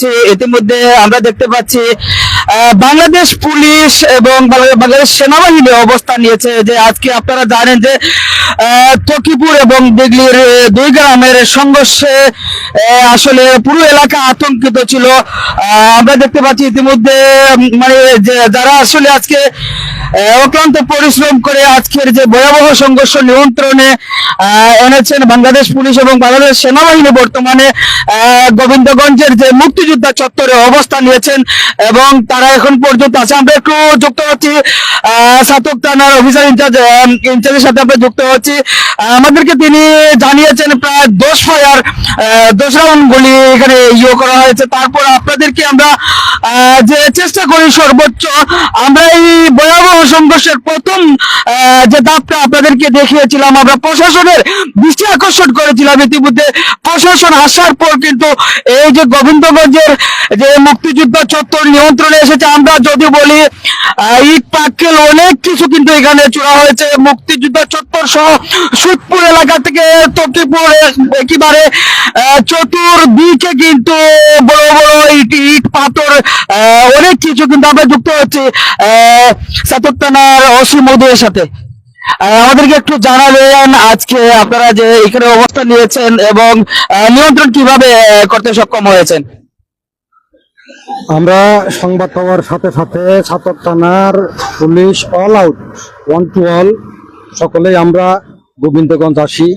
পাচ্ছি ইতিমধ্যে আমরা দেখতে পাচ্ছি বাংলাদেশ পুলিশ এবং বাংলাদেশ সেনাবাহিনী অবস্থান নিয়েছে। যে আজকে আপনারা জানেন যে তকিপুর এবং দিগলির দুই গ্রামের সংঘর্ষে আসলে পুরো এলাকা আতঙ্কিত ছিল। আমরা দেখতে পাচ্ছি ইতিমধ্যে মানে যে যারা আসলে আজকে অক্লান্ত পরিশ্রম করে আজকের যে ভয়াবহ সংঘর্ষ নিয়ন্ত্রণে এনেছেন বাংলাদেশ পুলিশ এবং বাংলাদেশ সেনাবাহিনী বর্তমানে গোবিন্দগঞ্জের যে মুক্তিযোদ্ধা চত্বরে অবস্থান নিয়েছেন এবং তারা এখন পর্যন্ত আছে। আমরা একটু যুক্ত হচ্ছি ছাতক থানার অফিসার ইনচার্জের সাথে আমরা যুক্ত হচ্ছি। আমাদেরকে তিনি জানিয়েছেন প্রায় 10 রাউন্ড গুলি এখানে করা হয়েছে। তারপর আপনাদেরকে আমরা যে চেষ্টা করি সর্বোচ্চ, আমরা এই ভয়াবহ সংঘর্ষের প্রথম যে ধাপটা আপনাদেরকে দেখিয়েছিলাম, আমরা প্রশাসনের দৃষ্টি আকর্ষণ করেছিলাম। ইতিমধ্যে প্রশাসন আসার পর কিন্তু এই যে গোবিন্দগঞ্জের যে মুক্তিযোদ্ধা চত্বর নিয়ন্ত্রণে এসেছে। আমরা যদি বলি ইট পাটকেল অনেক কিছু কিন্তু এখানে চূড়া হয়েছে। মুক্তিযোদ্ধা চত্বর সহ সুদপুর এলাকা থেকে তকিপুর একেবারে চতুর্দিকে কিন্তু বড় বড় ইট পাথর অনেক কিছু কিন্তু আমরা যুক্ত হচ্ছি ছাতক থানার ওসি মহোদয়ের সাথে। আমাদেরকে একটু জানাবেন আজকে আপনারা যে এখানে অবস্থান নিয়েছেন এবং নিয়ন্ত্রণ কিভাবে করতে সক্ষম হয়েছেন। আমরা সংবাদ পাওয়ার সাথে সাথে ছাতক থানার police all out 1 to all সকলেই আমরা গোবিন্দগঞ্জ আসি।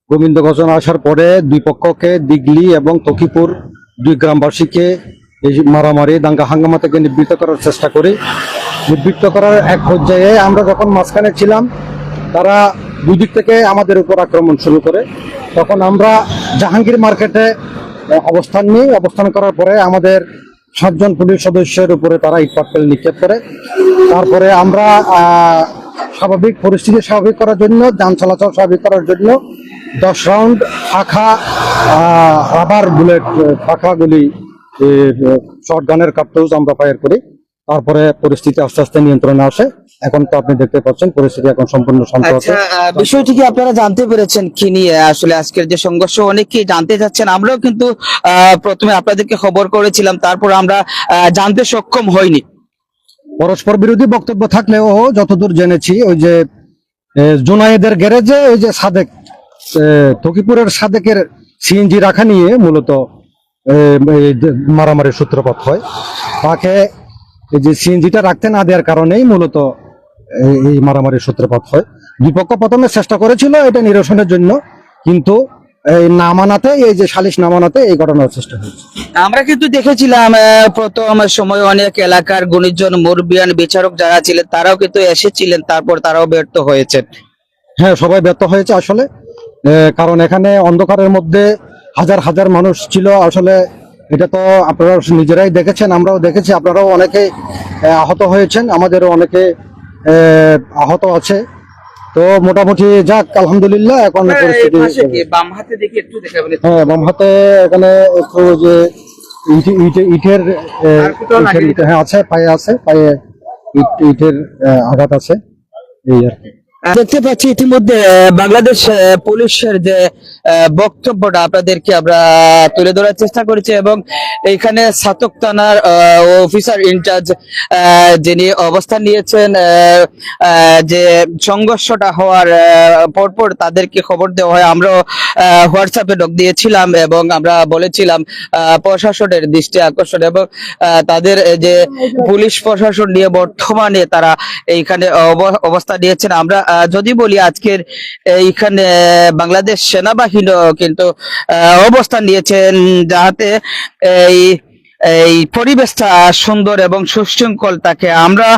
গোবিন্দগঞ্জ আসার পরে দুই পক্ষকে দিগলি এবং তকিপুর দুই গ্রামবাসীকে এই মারামারি দাঙ্গা হাঙ্গামা থেকে নিবৃত্ত করার চেষ্টা করি। নিবৃত্ত করার এক পর্যায়ে আমরা যখন মাঝখানে ছিলাম, তারা দুই দিক থেকে আমাদের উপর আক্রমণ শুরু করে। তখন আমরা জাহাঙ্গীর মার্কেটে অবস্থান নিই। অবস্থান করার পরে আমাদের 7 জন পুলিশ সদস্যের উপরে তারা ইট পাটকেল নিক্ষেপ করে। তারপরে আমরা স্বাভাবিক পরিস্থিতি স্বাভাবিক করার জন্য, যান চলাচল স্বাভাবিক করার জন্য 10 রাউন্ড ফাঁকা রাবার বুলেট, ফাঁকা গুলি, শর্ট গানের কার্তুজ আমরা ফায়ার করি। তারপরে পরিস্থিতি আস্তে আস্তে নিয়ন্ত্রণে আসে। এখন তো আপনি দেখতে পাচ্ছেন পরিস্থিতি এখন সম্পূর্ণ শান্ত আছে। বিষয়টি কি আপনারা জানতে পেরেছেন কি নিয়ে আসলে আজকের যে সংঘর্ষ? অনেকেই জানতে চাচ্ছেন। আমরাও কিন্তু প্রথমে আপনাদেরকে খবর করেছিলাম, তারপর আমরা জানতে সক্ষম হইনি। পরস্পর বিরোধী বক্তব্য থাকলেও যতদূর জেনেছি, ওই যে জুনায়েদের গ্যারেজে ওই যে সাদেক, তকিপুরের সাদেকের সিএনজি রাখা নিয়ে মূলত মারামারির সূত্রপাত হয়। তাকে এই যে সিএনজিটা রাখতে না দেওয়ার কারণেই মূলত এই মারামারির সূত্রপাত হয়। বিপক্ষ প্রথমে চেষ্টা করেছিল এটা নিরসনের জন্য, কিন্তু এই না মানাতে, এই যে সালিশ না মানাতে এই ঘটনার চেষ্টা হয়েছে। আমরা কিন্তু দেখেছিলাম প্রথম সময় অনেক এলাকার গুণীজন মুরব্বিয়ান বিচারক যারা ছিলেন তারাও কিন্তু এসেছিলেন, তারপর তারাও ব্যর্থ হয়েছেন। হ্যাঁ, সবাই ব্যর্থ হয়েছে আসলে। কারণ এখানে অন্ধকারের মধ্যে হাজার হাজার মানুষ ছিল। আসলে এটা তো আপনারা নিজেরাই দেখেছেন, আমরাও দেখেছি। আপনারাও অনেকে আহত হয়েছেন, আমাদেরও অনেকে আহত আছে। তো মোটামুটি যাক, আলহামদুলিল্লাহ। এখন পরিস্থিতি বাম হাতে দেখি একটু দেখাবেন। হ্যাঁ, বাম হাতে এখানে একটু যে ইটের হ্যাঁ আছে, পায়ে আছে, পায়ে ইটের আঘাত আছে, এই আর কি। দেখতে পাচ্ছি ইতিমধ্যে বাংলাদেশ পুলিশের যে বক্তব্যটা আপনাদেরকে আমরা তুলে ধরার চেষ্টা করেছি এবং এইখানে ছাতক থানার অফিসার ইনচার্জ যিনি অবস্থান নিয়েছেন, যে সংঘর্ষটা হওয়ার পরপর তাদেরকে খবর দেওয়া হয়। আমরা হোয়াটসঅ্যাপে নক দিয়েছিলাম এবং আমরা বলেছিলাম প্রশাসনের দৃষ্টি আকর্ষণ এবং তাদের যে পুলিশ প্রশাসন নিয়ে বর্তমানে তারা এইখানে অবস্থান নিয়েছেন। আমরা যদি বলি আজকের এইখানে বাংলাদেশ সেনাবাহিনী কিন্তু অবস্থান নিয়েছেন যাতে এই পরিবেশটা সুন্দর এবং সুশৃঙ্খল থাকে। আমরা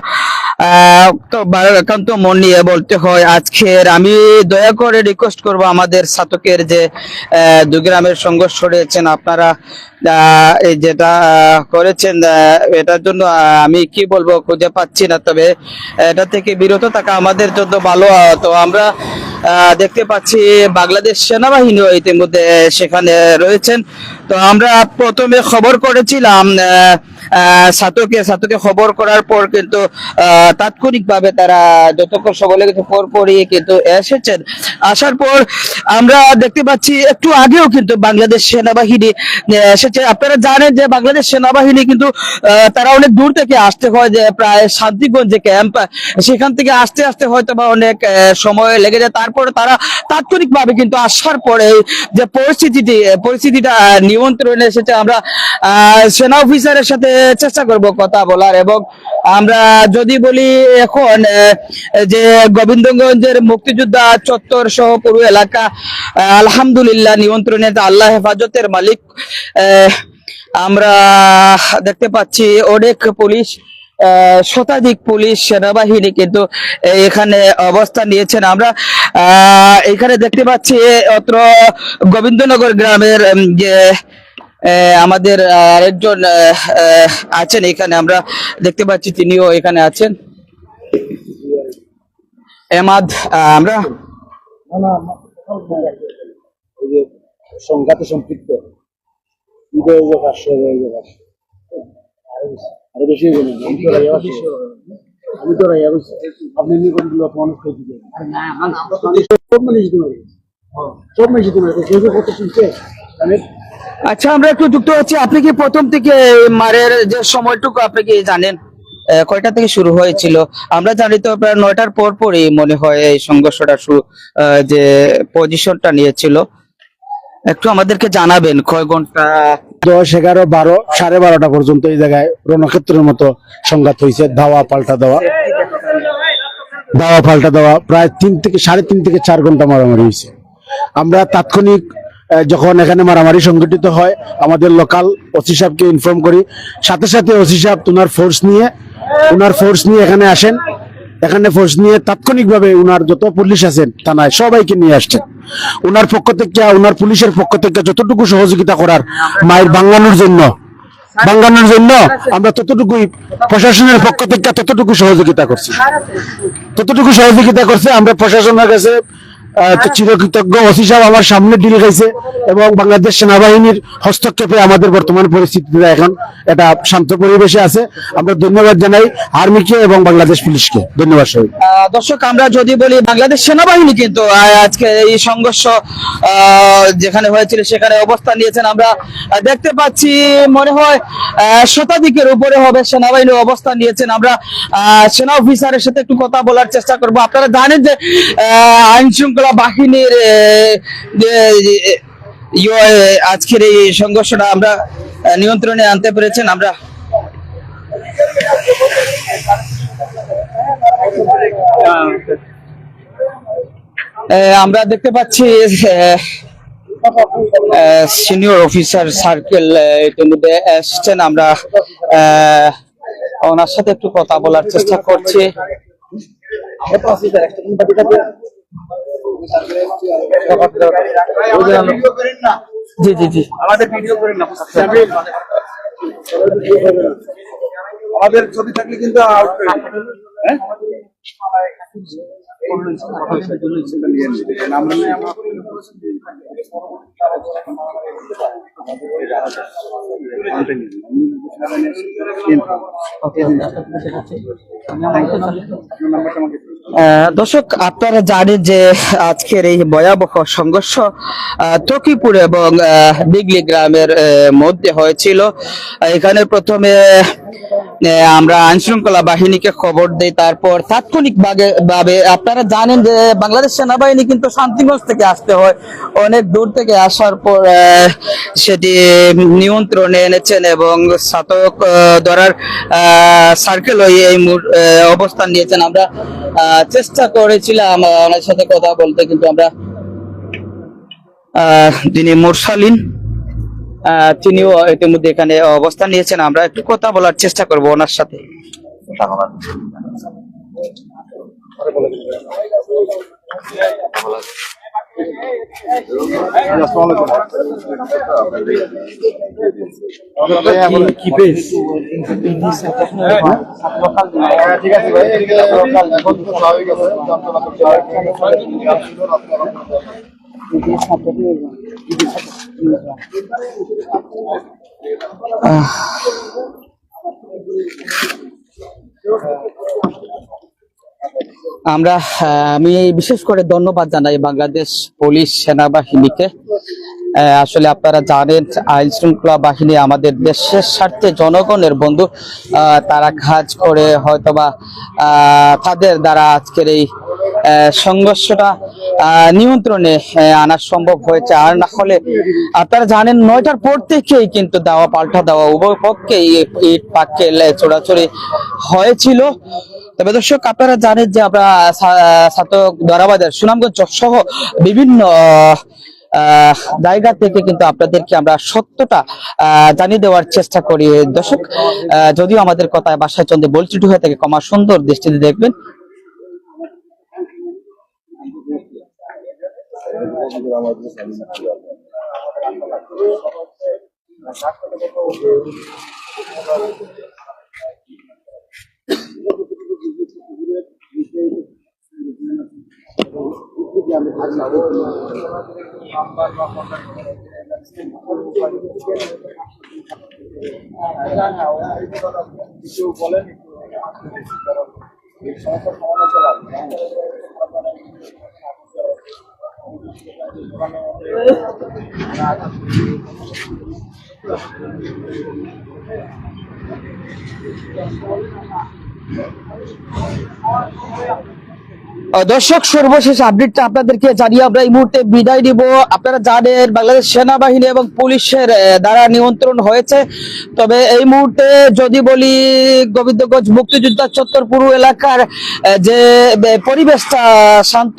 তো একান্ত মন নিয়ে বলতে হয় আজকের, আমি দয়া করে রিকোয়েস্ট করব আমাদের ছাতকের যে দুই গ্রামের সংঘর্ষ রয়েছেন, আপনারা যেটা করেছেন এটার জন্য আমি কি বলবো খুঁজে পাচ্ছি না, তবে এটা থেকে বিরত থাকা আমাদের জন্য ভালো। তো আমরা দেখতে পাচ্ছি বাংলাদেশ সেনাবাহিনীও ইতিমধ্যে সেখানে রয়েছেন। তো আমরা প্রথমে খবর করেছিলাম ছাতকে খবর করার পর কিন্তু তাৎক্ষণিকভাবে তারা যতক্ষণ সময় লেগেছে পরপরই কিন্তু এসেছেন। আসার পর আমরা দেখতে পাচ্ছি একটু আগেও কিন্তু বাংলাদেশ সেনাবাহিনী এসেছে। আপনারা জানেন যে বাংলাদেশ সেনাবাহিনী কিন্তু তারা অনেক দূর থেকে আসতে হয়, যে প্রায় শান্তিগঞ্জ যে ক্যাম্প সেখান থেকে আসতে আসতে হয়তো বা অনেক সময় লেগে যায়। তারপরে তারা তাৎক্ষণিকভাবে কিন্তু আসার পরে যে পরিস্থিতিটা নিয়ন্ত্রণে এসেছে। আমরা সেনা অফিসারের সাথে চেষ্টা করব কথা বলার, এবং আমরা যদি বলি এখন যে গোবিন্দগঞ্জের মুক্তিযোদ্ধা চত্বর সহ পুরো এলাকা আলহামদুলিল্লাহ নিয়ন্ত্রণে, আল্লাহ হেফাজতের মালিক। আমরা দেখতে পাচ্ছি অনেক পুলিশ, শতাধিক পুলিশ সেনাবাহিনী কিন্তু এখানে অবস্থান নিয়েছেন। আমরা এখানে দেখতে পাচ্ছি অত্র গোবিন্দনগর গ্রামের যে আমাদের আরেকজন আছেন এখানে, আমরা দেখতে পাচ্ছি তিনিও এখানে আছেন, এমাদ। আমরা সংঘাতে সম্পৃক্ত আরো বেশি আমি তো আপনি মানুষ সব মানুষ কত শুনছে। আচ্ছা, আমরা একটু যুক্ত হচ্ছি। আপনি কি প্রথম থেকে মারের যে সময়টুকু আপনি কি জানেন কয়টা থেকে শুরু হয়েছিল? আমরা জানি তো প্রায় 9টার পর পরই মনে হয় এই সংঘর্ষটা শুরু, যে পজিশনটা নিয়েছিল। একটু আমাদেরকে জানাবেন কয় ঘন্টা? 10, 11, 12, 12:30 পর্যন্ত এই জায়গায় রণক্ষেত্রের মতো সংঘাত হয়েছে। ধাওয়া পাল্টা দেওয়া প্রায় 3 থেকে 4 ঘন্টা মারামারি হয়েছে। আমরা তাৎক্ষণিক যখন এখানে মারামারি সংঘটিত হয় আমাদের লোকাল ওসি সাহেবকে ইনফর্ম করি, সাথে সাথে ওসি সাহেব ওনার ফোর্স নিয়ে এখানে আসেন। এখানে ফোর্স নিয়ে তাৎক্ষণিকভাবে উনার যত পুলিশ আছেন থানায় সবাইকে নিয়ে আসছেন। উনার পুলিশের পক্ষ থেকে যতটুকু সহযোগিতা করার মায়ের ভাঙানোর জন্য আমরা ততটুকুই প্রশাসনের পক্ষ থেকে ততটুকু সহযোগিতা করছে। আমরা প্রশাসনের কাছে চিরকৃতজ্ঞ। ওসি সাহেব আমার সামনে ডিল খাইছে এবং বাংলাদেশ সেনাবাহিনীর হস্তক্ষেপে আমাদের বর্তমান পরিস্থিতিটা এখন এটা শান্ত পরিবেশে আছে। আমরা ধন্যবাদ জানাই আর্মিকে এবং বাংলাদেশ পুলিশকে। ধন্যবাদ সবাই। দর্শক, আমরা যদি বলি বাংলাদেশ সেনাবাহিনী কিন্তু আজকে এই সংঘর্ষ যেখানে হয়েছিল সেখানে অবস্থান নিয়েছেন। আমরা দেখতে পাচ্ছি মনে হয় শতাধিকের উপরে হবে সেনাবাহিনী অবস্থান নিয়েছেন। আমরা সেনা অফিসারের সাথে একটু কথা বলার চেষ্টা করব। আপনারা জানেন যে আইন শৃঙ্খলা বাহিনীর আজকের এই সংঘর্ষটা আমরা নিয়ন্ত্রণে আনতে পেরেছেন। আমরা দেখতে পাচ্ছি সিনিয়র অফিসার সার্কেল ইতিমধ্যে এসছেন। আমরা ওনার সাথে একটু কথা বলার চেষ্টা করছি। জি জি জি, আমাদের ভিডিও করেন না, আমাদের ছবি থাকলে কিন্তু দর্শক, আপনারা জানেন যে আজকের এই ভয়াবহ সংঘর্ষ তকিপুর এবং দিগলি গ্রামের মধ্যে হয়েছিল। এখানে প্রথমে আমরা আইন শৃঙ্খলা বাহিনীকে খবর দেই, তারপর তাৎক্ষণিক ভাবে আপনারা জানেন যে বাংলাদেশ সেনাবাহিনী কিন্তু শান্তিগঞ্জ থেকে আসতে হয়, অনেক দূর থেকে আসার পর সেটি নিয়ন্ত্রণে এনেছেন এবং ছাতক ধরার সার্কেল হয়ে এই অবস্থান নিয়েছেন। আমরা চেষ্টা করেছিলাম ওনার সাথে কথা বলতে, কিন্তু আমরা যিনি মুরসালিন তিনিও ইতিমধ্যে এখানে অবস্থান নিয়েছেন। আমরা একটু কথা বলার চেষ্টা করব ওনার সাথে। আমি বিশেষ করে ধন্যবাদ জানাই বাংলাদেশ পুলিশ সেনাবাহিনীকে। আসলে আপনারা জানেন আইন শৃঙ্খলা বাহিনী আমাদের দেশের স্বার্থে জনগণের বন্ধু। তারা কাজ করে হয়তোবা তাদের দ্বারা আজকের এই সংঘর্ষটা নিয়ন্ত্রণে আনা সম্ভব হয়েছে। আর না হলে আপনারা জানেন 9টার পর থেকেই কিন্তু দেওয়া পাল্টা দেওয়া উভয় পক্ষে ইট পাটকেল ছোড়াছড়ি হয়েছিল। তবে দর্শক আপনারা জানেন যে আমরা ছাত্র দরাবাজার সুনামগঞ্জ সহ বিভিন্ন জায়গা থেকে কিন্তু আপনাদেরকে আমরা সত্যটা জানিয়ে দেওয়ার চেষ্টা করি। দর্শক যদিও আমাদের কথায় বাসায় চন্দ্রে বল ত্রুটি হয়ে থাকে ক্ষমা সুন্দর দৃষ্টিতে দেখবেন। দর্শক সর্বশেষ আপডেটটা আপনাদেরকে জানিয়ে আমরা এই মুহূর্তে বিদায় নিব। আপনারা জানেন বাংলাদেশ সেনাবাহিনী এবং পুলিশের দ্বারা নিয়ন্ত্রণ হয়েছে। তবে এই মুহূর্তে যদি বলি গোবিন্দগঞ্জ মুক্তিযোদ্ধা চত্বর পুরো এলাকার যে পরিবেশটা শান্ত